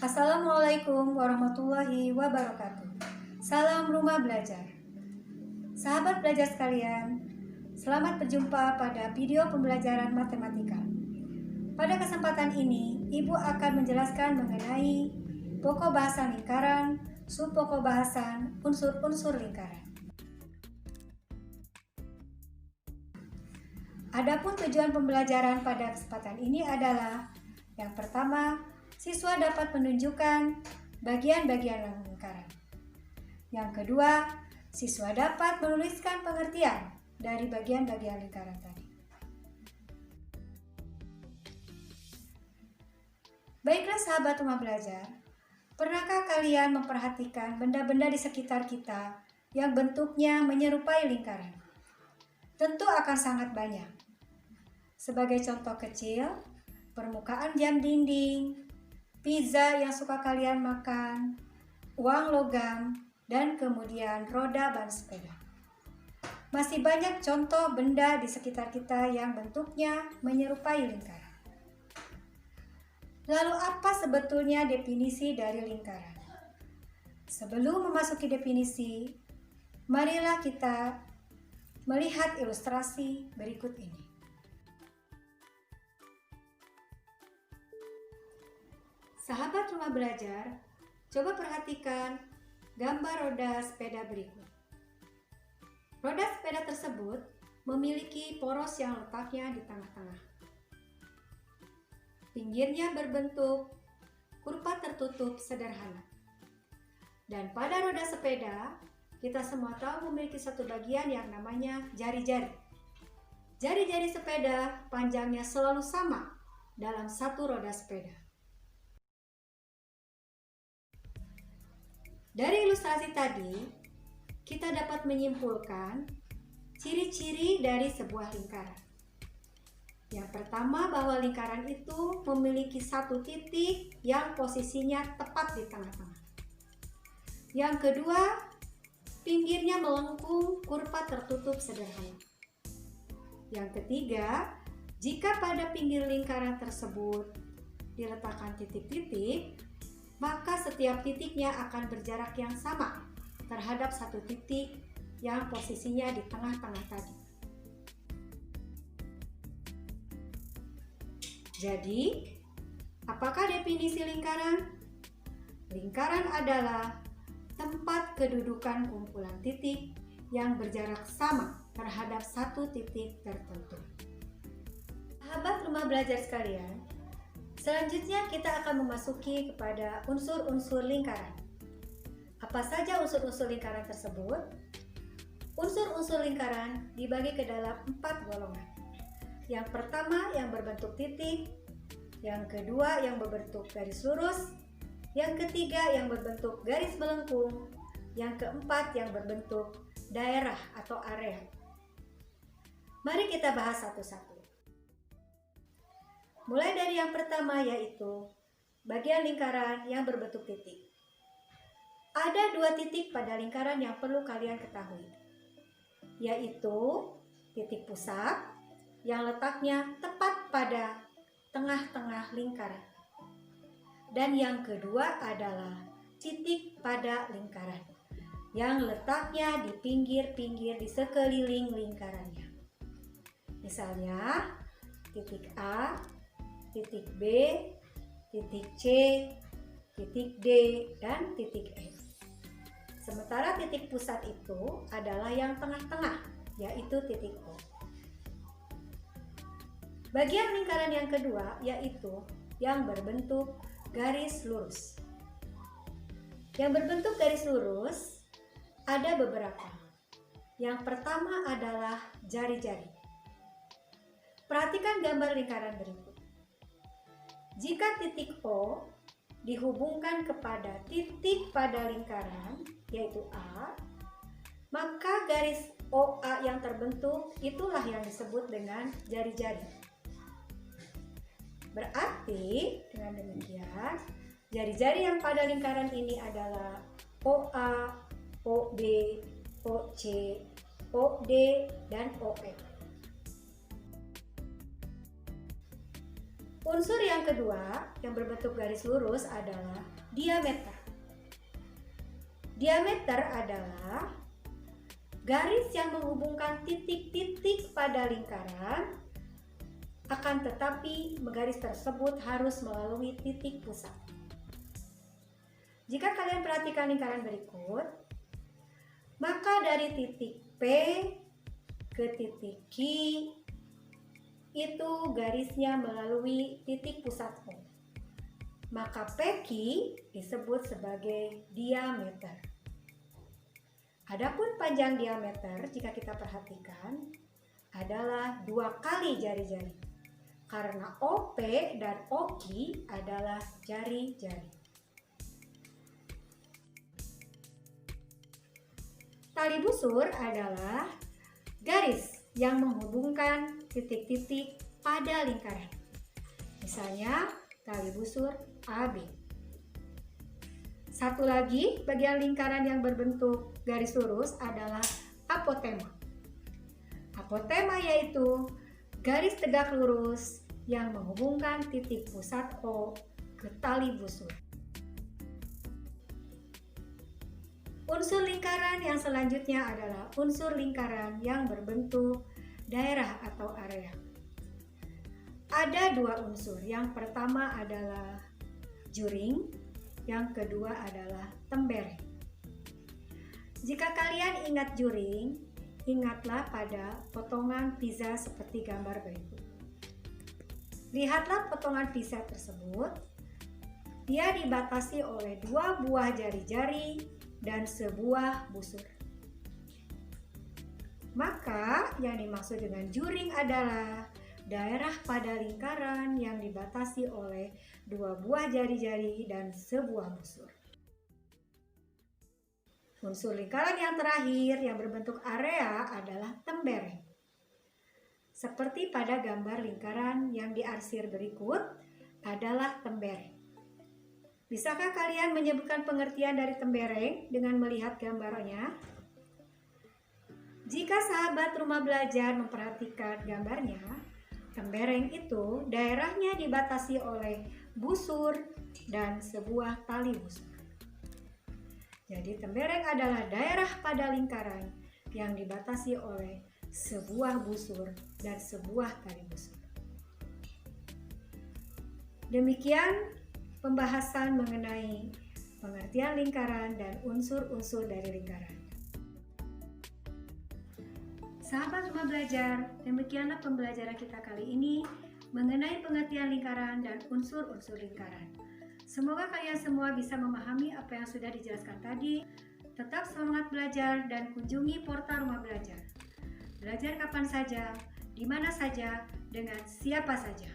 Assalamualaikum warahmatullahi wabarakatuh. Salam rumah belajar. Sahabat belajar sekalian, selamat berjumpa pada video pembelajaran matematika. Pada kesempatan ini, Ibu akan menjelaskan mengenai pokok bahasan lingkaran, subpokok bahasan, unsur-unsur lingkaran. Adapun tujuan pembelajaran pada kesempatan ini adalah yang pertama, siswa dapat menunjukkan bagian-bagian lingkaran. Yang kedua, siswa dapat menuliskan pengertian dari bagian-bagian lingkaran tadi. Baiklah sahabat rumah belajar, pernahkah kalian memperhatikan benda-benda di sekitar kita yang bentuknya menyerupai lingkaran? Tentu akan sangat banyak. Sebagai contoh kecil, permukaan jam dinding, pizza yang suka kalian makan, uang logam, dan kemudian roda ban sepeda. Masih banyak contoh benda di sekitar kita yang bentuknya menyerupai lingkaran. Lalu apa sebetulnya definisi dari lingkaran? Sebelum memasuki definisi, marilah kita melihat ilustrasi berikut ini. Sahabat rumah belajar, coba perhatikan gambar roda sepeda berikut. Roda sepeda tersebut memiliki poros yang letaknya di tengah-tengah. Pinggirnya berbentuk kurva tertutup sederhana. Dan pada roda sepeda, kita semua tahu memiliki satu bagian yang namanya jari-jari. Jari-jari sepeda panjangnya selalu sama dalam satu roda sepeda. Dari ilustrasi tadi, kita dapat menyimpulkan ciri-ciri dari sebuah lingkaran. Yang pertama, bahwa lingkaran itu memiliki satu titik yang posisinya tepat di tengah-tengah. Yang kedua, pinggirnya melengkung kurva tertutup sederhana. Yang ketiga, jika pada pinggir lingkaran tersebut diletakkan titik-titik, maka setiap titiknya akan berjarak yang sama terhadap satu titik yang posisinya di tengah-tengah tadi. Jadi, apakah definisi lingkaran? Lingkaran adalah tempat kedudukan kumpulan titik yang berjarak sama terhadap satu titik tertentu. Sahabat rumah belajar sekalian, selanjutnya kita akan memasuki kepada unsur-unsur lingkaran. Apa saja unsur-unsur lingkaran tersebut? Unsur-unsur lingkaran dibagi ke dalam 4 golongan. Yang pertama yang berbentuk titik, yang kedua yang berbentuk garis lurus, yang ketiga yang berbentuk garis melengkung, yang keempat yang berbentuk daerah atau area. Mari kita bahas satu-satu. Mulai dari yang pertama, yaitu bagian lingkaran yang berbentuk titik. Ada 2 titik pada lingkaran yang perlu kalian ketahui, yaitu titik pusat yang letaknya tepat pada tengah-tengah lingkaran. Dan yang kedua adalah titik pada lingkaran yang letaknya di pinggir-pinggir di sekeliling lingkarannya. Misalnya titik A, titik B, titik C, titik D, dan titik E. Sementara titik pusat itu adalah yang tengah-tengah, yaitu titik O. Bagian lingkaran yang kedua yaitu yang berbentuk garis lurus. Yang berbentuk garis lurus ada beberapa. Yang pertama adalah jari-jari. Perhatikan gambar lingkaran berikut. Jika titik O dihubungkan kepada titik pada lingkaran, yaitu A, maka garis OA yang terbentuk itulah yang disebut dengan jari-jari. Berarti dengan demikian, jari-jari yang pada lingkaran ini adalah OA, OB, OC, OD, dan OE. Unsur yang kedua yang berbentuk garis lurus adalah diameter. Diameter adalah garis yang menghubungkan titik-titik pada lingkaran, akan tetapi garis tersebut harus melalui titik pusat. Jika kalian perhatikan lingkaran berikut, maka dari titik P ke titik Q itu garisnya melalui titik pusat O. Maka PQ disebut sebagai diameter. Adapun panjang diameter jika kita perhatikan adalah 2 kali jari-jari. Karena OP dan OQ adalah jari-jari. Tali busur adalah garis yang menghubungkan titik-titik pada lingkaran. Misalnya tali busur AB. Satu lagi bagian lingkaran yang berbentuk garis lurus adalah apotema. Apotema yaitu garis tegak lurus yang menghubungkan titik pusat O ke tali busur. Unsur lingkaran yang selanjutnya adalah unsur lingkaran yang berbentuk daerah atau area. Ada 2 unsur. Yang pertama adalah juring, yang kedua adalah tembereng. Jika kalian ingat juring, ingatlah pada potongan pizza seperti gambar berikut. Lihatlah potongan pizza tersebut. Dia dibatasi oleh 2 buah jari-jari dan sebuah busur. Maka yang dimaksud dengan juring adalah daerah pada lingkaran yang dibatasi oleh 2 buah jari-jari dan sebuah busur. Unsur lingkaran yang terakhir yang berbentuk area adalah tembereng. Seperti pada gambar lingkaran yang diarsir berikut adalah tembereng. Bisakah kalian menyebutkan pengertian dari tembereng dengan melihat gambarnya? Jika sahabat rumah belajar memperhatikan gambarnya, tembereng itu daerahnya dibatasi oleh busur dan sebuah tali busur. Jadi tembereng adalah daerah pada lingkaran yang dibatasi oleh sebuah busur dan sebuah tali busur. Demikian pembahasan mengenai pengertian lingkaran dan unsur-unsur dari lingkaran. Sahabat rumah belajar, demikianlah pembelajaran kita kali ini mengenai pengertian lingkaran dan unsur-unsur lingkaran. Semoga kalian semua bisa memahami apa yang sudah dijelaskan tadi. Tetap semangat belajar dan kunjungi portal rumah belajar. Belajar kapan saja, di mana saja, dengan siapa saja.